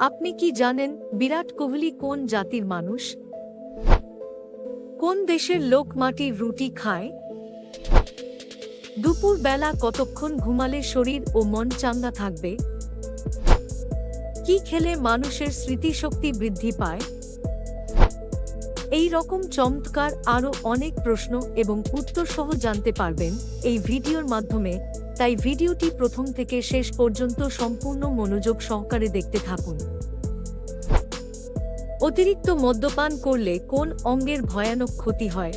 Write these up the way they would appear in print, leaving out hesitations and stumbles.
আপনি কি জানেন বিরাট কোহলি কোন জাতির মানুষ? কোন দেশের লোক মাটির রুটি খায়? দুপুর বেলা কতক্ষণ ঘুমালে শরীর ও মন চাঙ্গা থাকবে? কি খেলে মানুষের স্মৃতিশক্তি বৃদ্ধি পায়? এই রকম চমৎকার আরও অনেক প্রশ্ন এবং উত্তর সহ জানতে পারবেন এই ভিডিওর মাধ্যমে, তাই ভিডিওটি প্রথম থেকে শেষ পর্যন্ত সম্পূর্ণ মনোযোগ সহকারে দেখতে থাকুন। অতিরিক্ত মদ্যপান করলে কোন অঙ্গের ভয়ানক ক্ষতি হয়?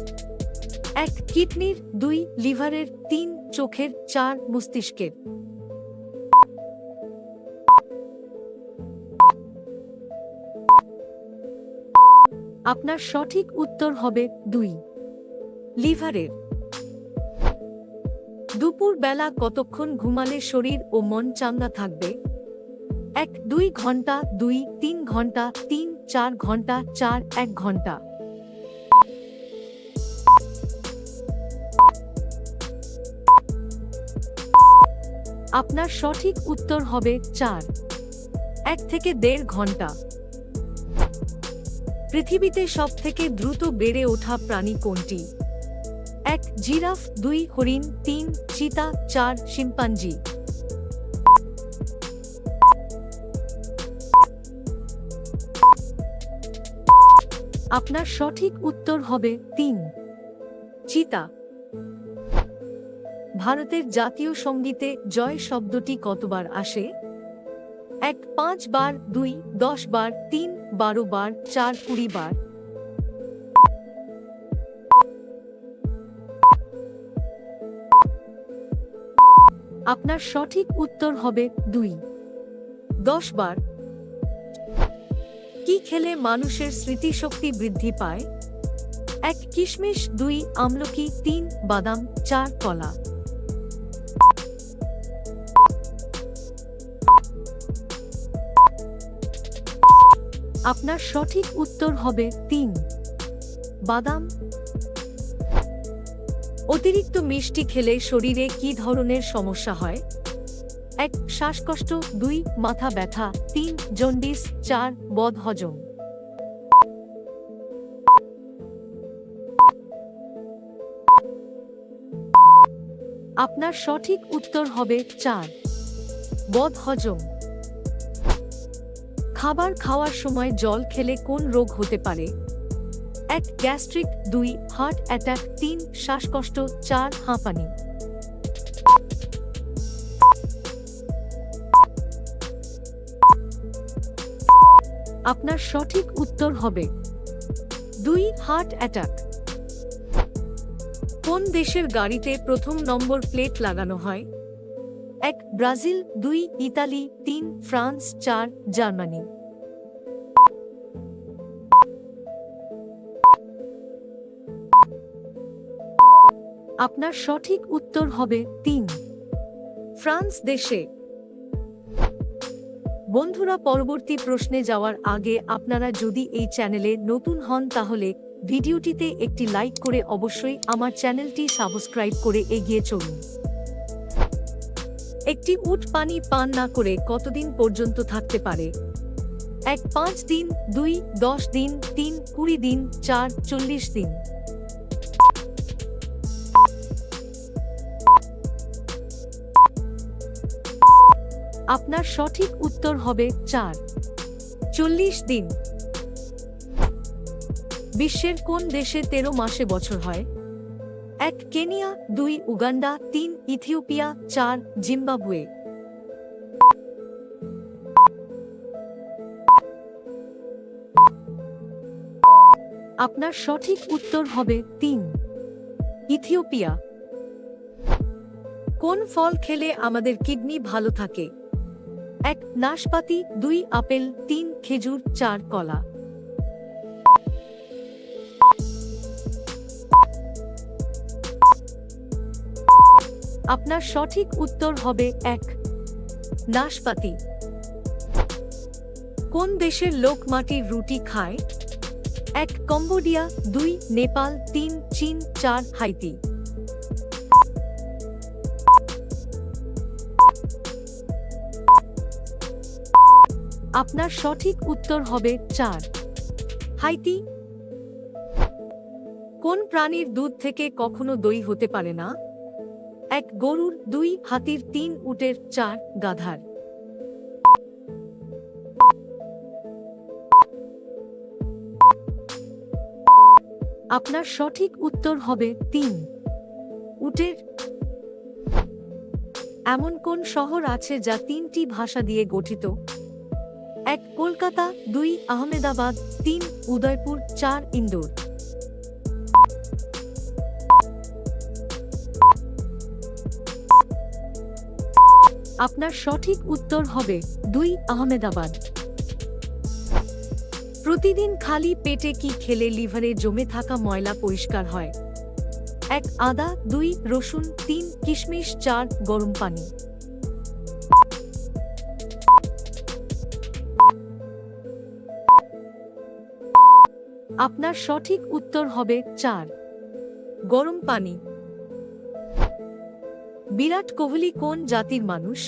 1. কিডনির, 2. লিভারের, 3. চোখের, 4. মস্তিষ্কের। আপনার সঠিক উত্তর হবে 2. লিভারের। দুপুর বেলা কতক্ষণ ঘুমালে শরীর ও মন চাঙ্গা থাকবে? 1. 2 ঘন্টা, 2. 3 ঘন্টা, 3. 4 ঘন্টা, 4. 1 ঘন্টা। আপনার সঠিক উত্তর হবে 4. 1 থেকে 1.5 ঘন্টা। পৃথিবীতে সবথেকে দ্রুত বেড়ে ওঠা প্রাণী কোনটি? 1. জিরাফ, 2. হরিণ, 3. চিতা, 4. শিম্পাঞ্জি। আপনার সঠিক উত্তর হবে 3. চিতা। ভারতের জাতীয় সঙ্গীতে জয় শব্দটি কতবার আসে? 1. 5 বার, 2. 10 বার, 3. 12 বার, 4. 20 বার। আপনার সঠিক উত্তর হবে 2. 10 বার। কি খেলে মানুষের স্মৃতিশক্তি বৃদ্ধি পায়? 1. কিশমিশ, 2. আমলকি, 3. বাদাম, 4. কলা। আপনার সঠিক উত্তর হবে 3. বাদাম। অতিরিক্ত মিষ্টি খেলে শরীরে কি ধরনের সমস্যা হয়? 1. শ্বাসকষ্ট, 2. মাথা ব্যথা, 3. জন্ডিস, 4. বদহজম। আপনার সঠিক উত্তর হবে 4. বদহজম। খাবার খাওয়ার সময় জল খেলে কোন রোগ হতে পারে? 1. গ্যাস্ট্রিক, 2. Heart attack, 3. শ্বাসকষ্ট, 4. হাঁপানি। আপনার সঠিক উত্তর হবে 2. Heart attack. কোন দেশের গাড়িতে প্রথম নম্বর প্লেট লাগানো হয়? 1. ব্রাজিল, 2. ইতালি, 3. ফ্রান্স, 4. জার্মানি। আপনার সঠিক উত্তর হবে 3. ফ্রান্স দেশে। বন্ধুরা, পরবর্তী প্রশ্নে যাওয়ার আগে আপনারা যদি এই চ্যানেলে নতুন হন তাহলে ভিডিওটিতে একটি লাইক করে অবশ্যই আমার চ্যানেলটি সাবস্ক্রাইব করে এগিয়ে চলুন। একটি উট পানি পান না করে কতদিন পর্যন্ত থাকতে পারে? 1. 5 দিন, 2. 10 দিন, 3. 20 দিন, 4. 40 দিন। আপনার সঠিক উত্তর হবে 4. 40 দিন। বিশ্বের কোন দেশে 13 মাসে বছর হয়? 1. কেনিয়া, 2. উগান্ডা, 3. ইথিওপিয়া, 4. জিম্বাবুয়ে। আপনার সঠিক উত্তর হবে 3. ইথিওপিয়া। কোন ফল খেলে আমাদের কিডনি ভালো থাকে? 1. নাশপাতি, 2. আপেল, 3. খেজুর, 4. কলা। আপনার সঠিক উত্তর হবে 1. নাশপাতি। কোন দেশের লোক মাটির রুটি খায়? 1. কম্বোডিয়া, 2. নেপাল, 3. চীন, 4. হাইতি। আপনার সঠিক উত্তর হবে 4 হাইতি। কোন প্রাণীর দুধ থেকে কখনো দই হতে পারে না? 1 গরুর, 2 হাতির, 3 উটের, 4 গাধার। আপনার সঠিক উত্তর হবে 3 উটের। এমন কোন শহর আছে যা 3টি ভাষা দিয়ে গঠিত? 1 কলকাতা, 2 আহমেদাবাদ, 3 উদয়পুর, 4 ইন্দোর। আপনার সঠিক উত্তর হবে 2 আহমেদাবাদ। প্রতিদিন খালি পেটে কি খেলে লিভারে জমে থাকা ময়লা পরিষ্কার হয়? 1 আদা, 2 রসুন, 3 কিশমিশ, 4 গরম পানি। আপনার সঠিক উত্তর হবে 4 গরম পানি। বিরাট কোহলি কোন জাতির মানুষ?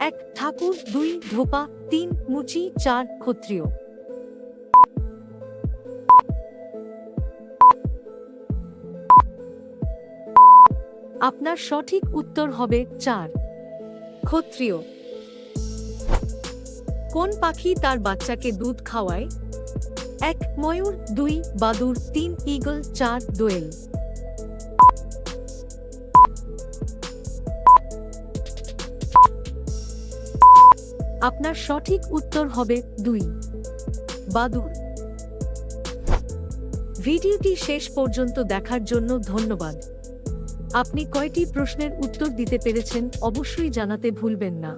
1 ঠাকুর, 2 ধোপা, 3 মুচি, 4 ক্ষত্রিয়। আপনার সঠিক উত্তর হবে 4 ক্ষত্রিয়। কোন পাখি তার বাচ্চাকে দুধ খাওয়ায়? 1 ময়ূর, 2 বাদুড়, 3 ঈগল, 4 দোয়েল। আপনার সঠিক উত্তর হবে 2 বাদুড়। ভিডিওটি শেষ পর্যন্ত দেখার জন্য ধন্যবাদ। আপনি কয়টি প্রশ্নের উত্তর দিতে পেরেছেন অবশ্যই জানাতে ভুলবেন না।